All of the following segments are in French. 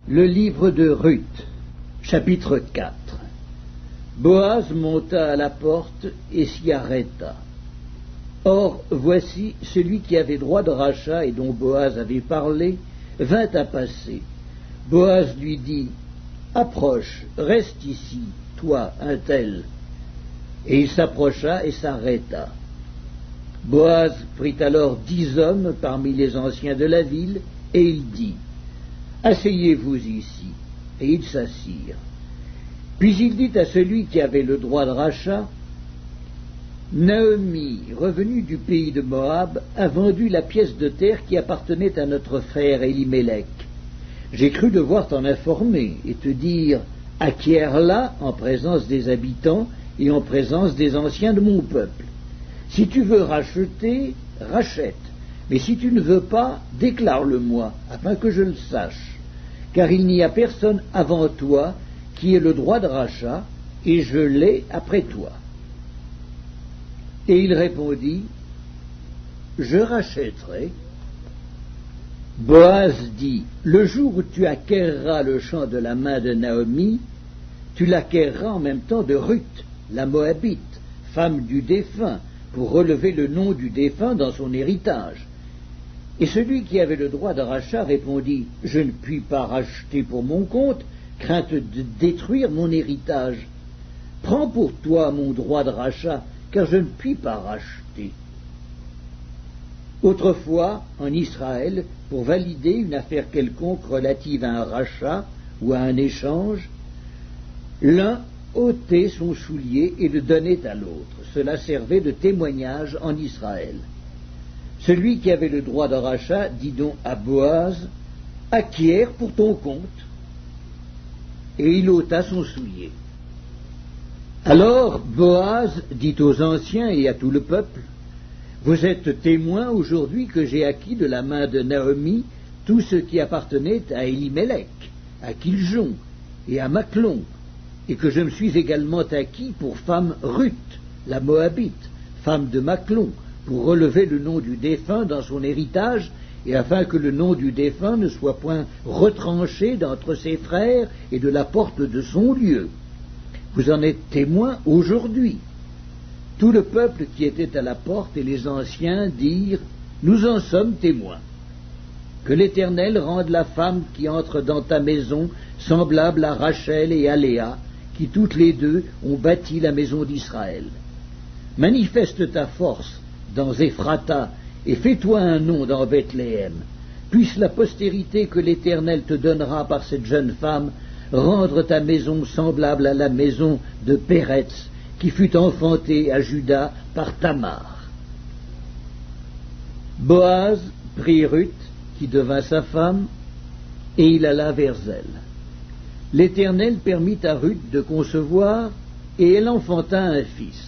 Le livre de Ruth, chapitre 4. Boaz monta à la porte et s'y arrêta. Or, voici, celui qui avait droit de rachat et dont Boaz avait parlé, vint à passer. Boaz lui dit, « Approche, reste ici, toi, un tel. » Et il s'approcha et s'arrêta. Boaz prit alors 10 hommes parmi les anciens de la ville, et il dit, « Asseyez-vous ici. » Et ils s'assirent. Puis il dit à celui qui avait le droit de rachat, « Naomi, revenue du pays de Moab, a vendu la pièce de terre qui appartenait à notre frère Élimélec. J'ai cru devoir t'en informer et te dire, acquiers-la en présence des habitants et en présence des anciens de mon peuple. Si tu veux racheter, rachète, mais si tu ne veux pas, déclare-le-moi, afin que je le sache, car il n'y a personne avant toi qui ait le droit de rachat, et je l'ai après toi. » Et il répondit, « Je rachèterai. » Boaz dit, « Le jour où tu acquerras le champ de la main de Naomi, tu l'acquerras en même temps de Ruth, la Moabite, femme du défunt, pour relever le nom du défunt dans son héritage. » Et celui qui avait le droit de rachat répondit, « Je ne puis pas racheter pour mon compte, crainte de détruire mon héritage. Prends pour toi mon droit de rachat, car je ne puis pas racheter. » Autrefois, en Israël, pour valider une affaire quelconque relative à un rachat ou à un échange, l'un ôtait son soulier et le donnait à l'autre. Cela servait de témoignage en Israël. Celui qui avait le droit de rachat dit donc à Boaz, « Acquiers pour ton compte. » Et il ôta son soulier. Alors Boaz dit aux anciens et à tout le peuple, « Vous êtes témoins aujourd'hui que j'ai acquis de la main de Naomi tout ce qui appartenait à Élimélec, à Kiljon et à Machlon, et que je me suis également acquis pour femme Ruth, la Moabite, femme de Machlon, pour relever le nom du défunt dans son héritage, et afin que le nom du défunt ne soit point retranché d'entre ses frères et de la porte de son lieu. Vous en êtes témoins aujourd'hui. » Tout le peuple qui était à la porte et les anciens dirent, « Nous en sommes témoins. Que l'Éternel rende la femme qui entre dans ta maison semblable à Rachel et à Léa, qui toutes les deux ont bâti la maison d'Israël. Manifeste ta force dans Éphrata, et fais-toi un nom dans Bethléem. Puisse la postérité que l'Éternel te donnera par cette jeune femme rendre ta maison semblable à la maison de Péretz, qui fut enfantée à Juda par Tamar. » Boaz prit Ruth, qui devint sa femme, et il alla vers elle. L'Éternel permit à Ruth de concevoir, et elle enfanta un fils.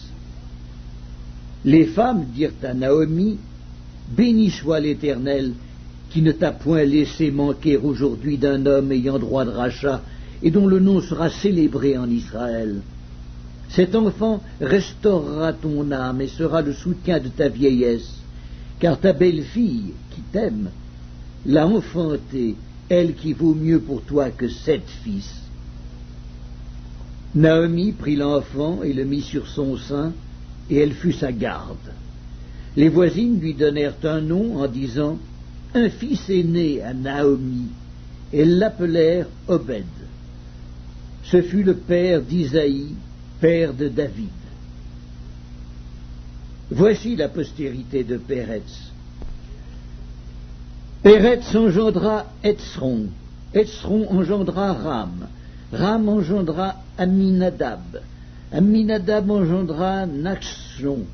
Les femmes dirent à Naomi, « Béni soit l'Éternel, qui ne t'a point laissé manquer aujourd'hui d'un homme ayant droit de rachat, et dont le nom sera célébré en Israël. Cet enfant restaurera ton âme et sera le soutien de ta vieillesse, car ta belle-fille, qui t'aime, l'a enfanté, elle qui vaut mieux pour toi que 7 fils. » Naomi prit l'enfant et le mit sur son sein, et elle fut sa garde. Les voisines lui donnèrent un nom en disant, « Un fils est né à Naomi. » Elles l'appelèrent Obed. Ce fut le père d'Isaïe, père de David. Voici la postérité de Péretz. Péretz engendra Hetzron. Hetzron engendra Ram. Ram engendra Aminadab. Aminadab engendra Nachshon.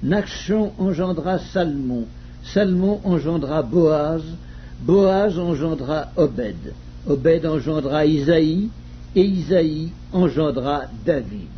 Nachshon engendra Salmon. Salmon engendra Boaz. Boaz engendra Obed. Obed engendra Isaïe. Et Isaïe engendra David.